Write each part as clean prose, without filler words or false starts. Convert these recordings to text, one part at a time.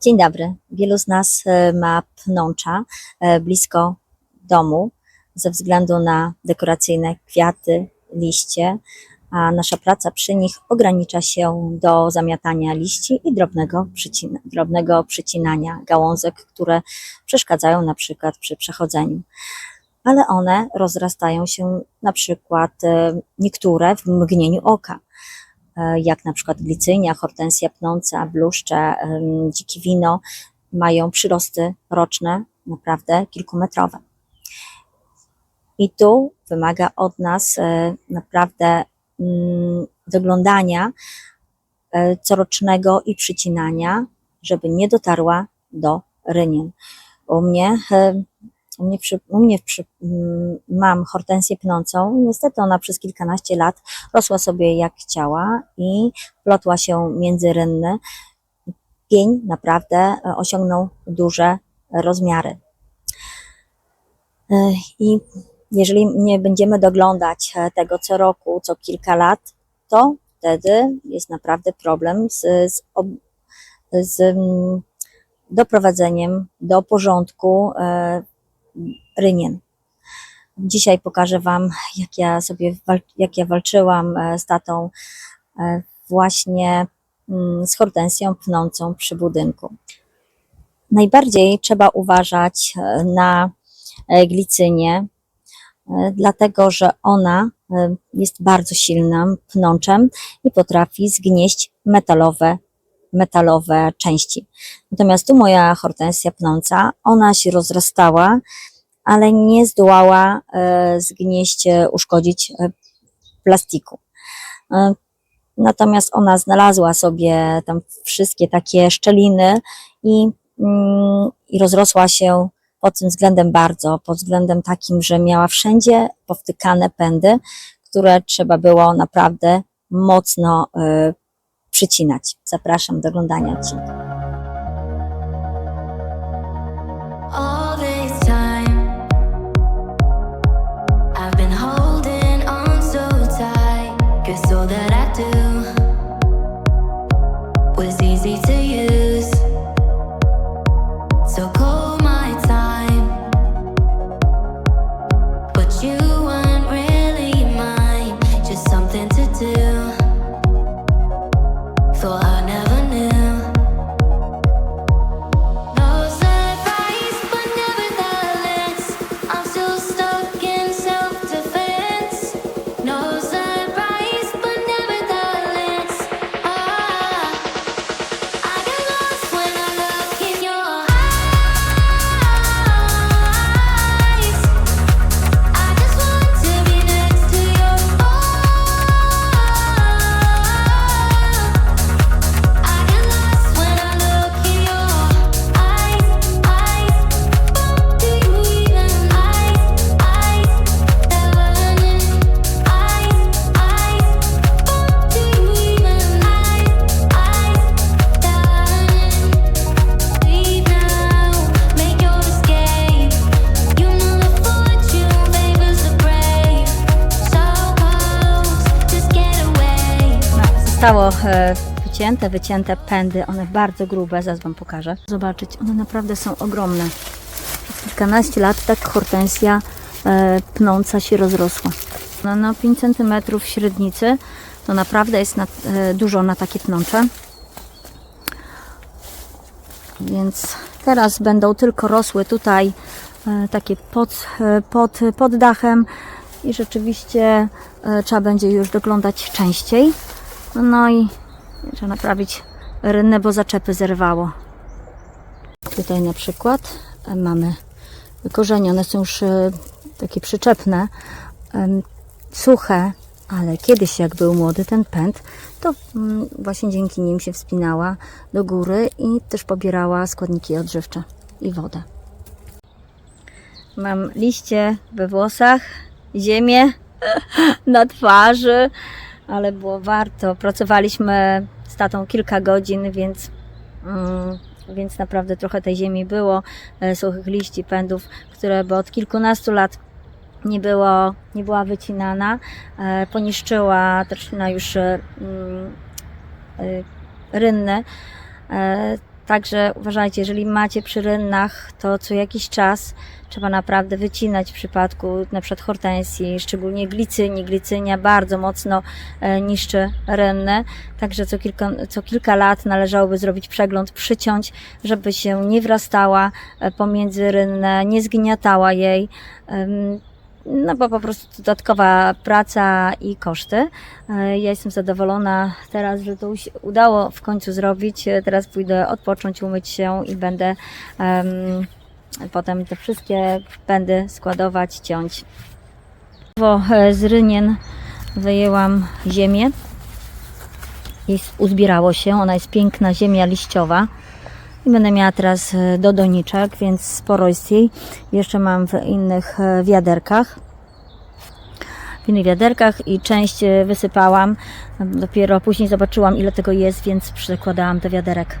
Dzień dobry. Wielu z nas ma pnącza blisko domu ze względu na dekoracyjne kwiaty, liście, a nasza praca przy nich ogranicza się do zamiatania liści i drobnego przycinania gałązek, które przeszkadzają na przykład przy przechodzeniu. Ale one rozrastają się na przykład niektóre w mgnieniu oka, jak na przykład glicynia, hortensja pnąca, bluszcze, dzikie wino, mają przyrosty roczne naprawdę kilkumetrowe. I tu wymaga od nas naprawdę wyglądania corocznego i przycinania, żeby nie dotarła do rynien. Mam hortensję pnącą. Niestety ona przez kilkanaście lat rosła sobie jak chciała i plotła się między rynny. Pień naprawdę osiągnął duże rozmiary. I jeżeli nie będziemy doglądać tego co roku, co kilka lat, to wtedy jest naprawdę problem z doprowadzeniem do porządku rynien. Dzisiaj pokażę Wam, jak ja walczyłam z tatą właśnie z hortensją pnącą przy budynku. Najbardziej trzeba uważać na glicynię, dlatego że ona jest bardzo silnym pnączem i potrafi zgnieść metalowe części. Natomiast tu moja hortensja pnąca, ona się rozrastała, ale nie zdołała uszkodzić plastiku. Natomiast ona znalazła sobie tam wszystkie takie szczeliny i rozrosła się pod tym względem pod względem takim, że miała wszędzie powtykane pędy, które trzeba było naprawdę mocno przycinać. Zapraszam do oglądania odcinka. Zostało wycięte pędy, one bardzo grube, zaraz Wam pokażę. Zobaczyć, one naprawdę są ogromne. Przez kilkanaście lat tak hortensja pnąca się rozrosła. Na 5 cm średnicy to naprawdę jest dużo na takie pnącze. Więc teraz będą tylko rosły tutaj takie pod dachem i rzeczywiście trzeba będzie już doglądać częściej. No i trzeba naprawić rynnę, bo zaczepy zerwało. Tutaj na przykład mamy korzenie, one są już takie przyczepne, suche, ale kiedyś jak był młody ten pęd, to właśnie dzięki nim się wspinała do góry i też pobierała składniki odżywcze i wodę. Mam liście we włosach, ziemię na twarzy, ale było warto. Pracowaliśmy z tatą kilka godzin, więc naprawdę trochę tej ziemi było, suchych liści, pędów, które by od kilkunastu lat nie była wycinana. Poniszczyła też już rynny. Także uważajcie, jeżeli macie przy rynnach, to co jakiś czas trzeba naprawdę wycinać w przypadku na przykład hortensji, szczególnie glicyni. Glicynia bardzo mocno niszczy rynne, także co kilka lat należałoby zrobić przegląd, przyciąć, żeby się nie wrastała pomiędzy rynnę, nie zgniatała jej. No bo po prostu dodatkowa praca i koszty. Ja jestem zadowolona teraz, że to się udało w końcu zrobić. Teraz pójdę odpocząć, umyć się i będę potem te wszystkie pędy składować, ciąć. Z rynien wyjęłam ziemię i uzbierało się. Ona jest piękna ziemia liściowa. I będę miała teraz do doniczek, więc sporo jest jej. Jeszcze mam w innych wiaderkach. I część wysypałam. Dopiero później zobaczyłam, ile tego jest, więc przykładałam do wiaderek.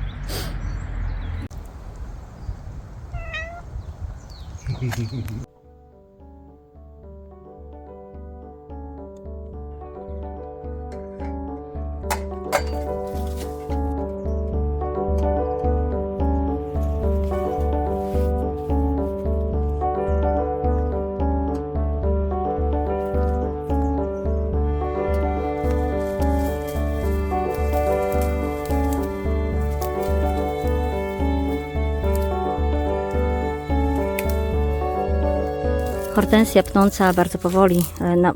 Hortensja pnąca bardzo powoli na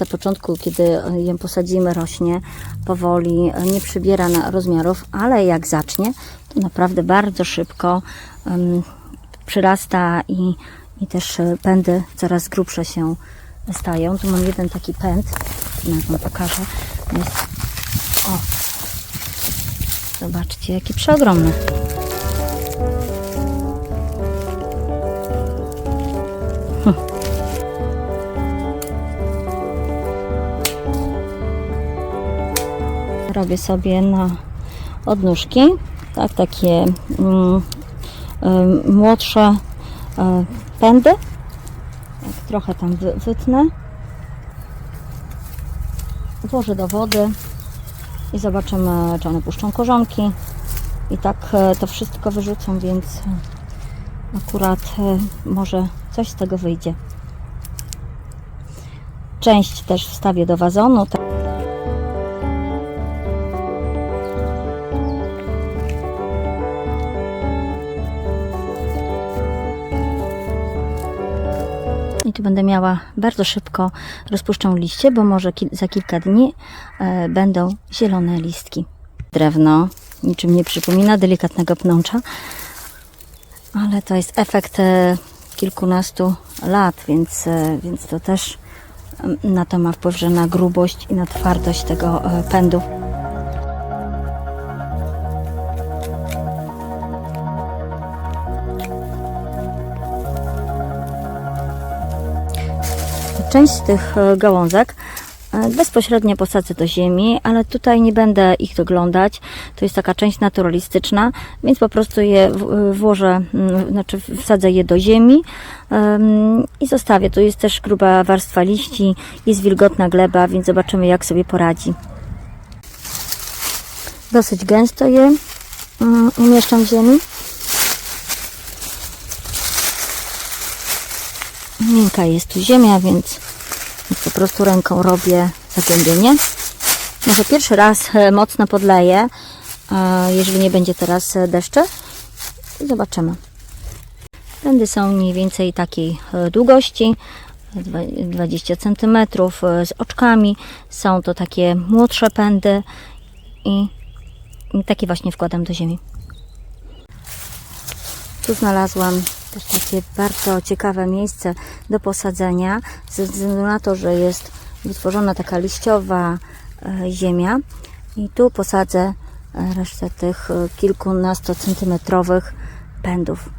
początku, kiedy ją posadzimy, rośnie powoli, nie przybiera rozmiarów, ale jak zacznie, to naprawdę bardzo szybko przyrasta i też pędy coraz grubsze się stają. Tu mam jeden taki pęd, wam pokażę. Jest, o, zobaczcie, jaki przeogromny. Robię sobie na odnóżki, takie młodsze pędy. Tak, trochę tam wytnę. Włożę do wody i zobaczymy, czy one puszczą korzonki. I tak to wszystko wyrzucą, więc akurat może coś z tego wyjdzie. Część też wstawię do wazonu. I tu będę miała bardzo szybko rozpuszczą liście, bo może za kilka dni będą zielone listki. Drewno niczym nie przypomina delikatnego pnącza, ale to jest efekt kilkunastu lat, więc to też na to ma wpływ, że na grubość i na twardość tego pędu. Część z tych gałązek bezpośrednio posadzę do ziemi, ale tutaj nie będę ich doglądać. To jest taka część naturalistyczna, więc po prostu je włożę, wsadzę je do ziemi i zostawię. Tu jest też gruba warstwa liści, jest wilgotna gleba, więc zobaczymy, jak sobie poradzi. Dosyć gęsto je umieszczam w ziemi. Miękka jest tu ziemia, więc po prostu ręką robię zagłębienie. Może pierwszy raz mocno podleję, jeżeli nie będzie teraz deszczu. Zobaczymy. Pędy są mniej więcej takiej długości, 20 cm, z oczkami. Są to takie młodsze pędy i takie właśnie wkładam do ziemi. Tu znalazłam też takie bardzo ciekawe miejsce do posadzenia, ze względu na to, że jest wytworzona taka liściowa ziemia i tu posadzę resztę tych kilkunastocentymetrowych pędów.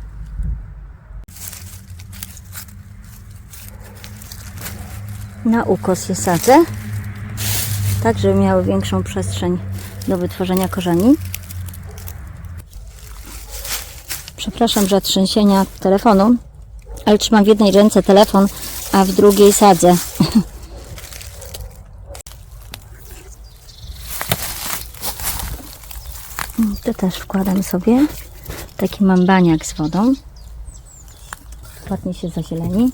Na ukos je sadzę, tak żeby miały większą przestrzeń do wytworzenia korzeni. Przepraszam za trzęsienia telefonu, ale trzymam w jednej ręce telefon, a w drugiej sadzę. też wkładam sobie. Taki mam baniak z wodą. Ładnie się zazieleni.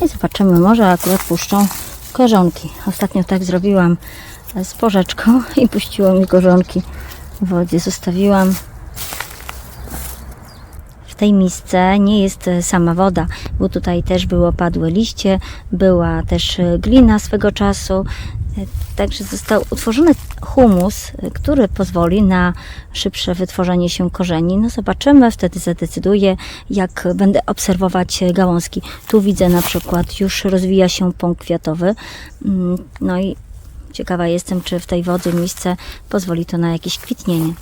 I zobaczymy, może akurat puszczą korzonki. Ostatnio tak zrobiłam z porzeczką i puściło mi korzonki w wodzie. Zostawiłam. W tej misce nie jest sama woda, bo tutaj też były opadłe liście, była też glina swego czasu. Także został utworzony humus, który pozwoli na szybsze wytworzenie się korzeni. No zobaczymy, wtedy zadecyduję, jak będę obserwować gałązki. Tu widzę na przykład już rozwija się pąk kwiatowy. No i ciekawa jestem, czy w tej wodze misce pozwoli to na jakieś kwitnienie.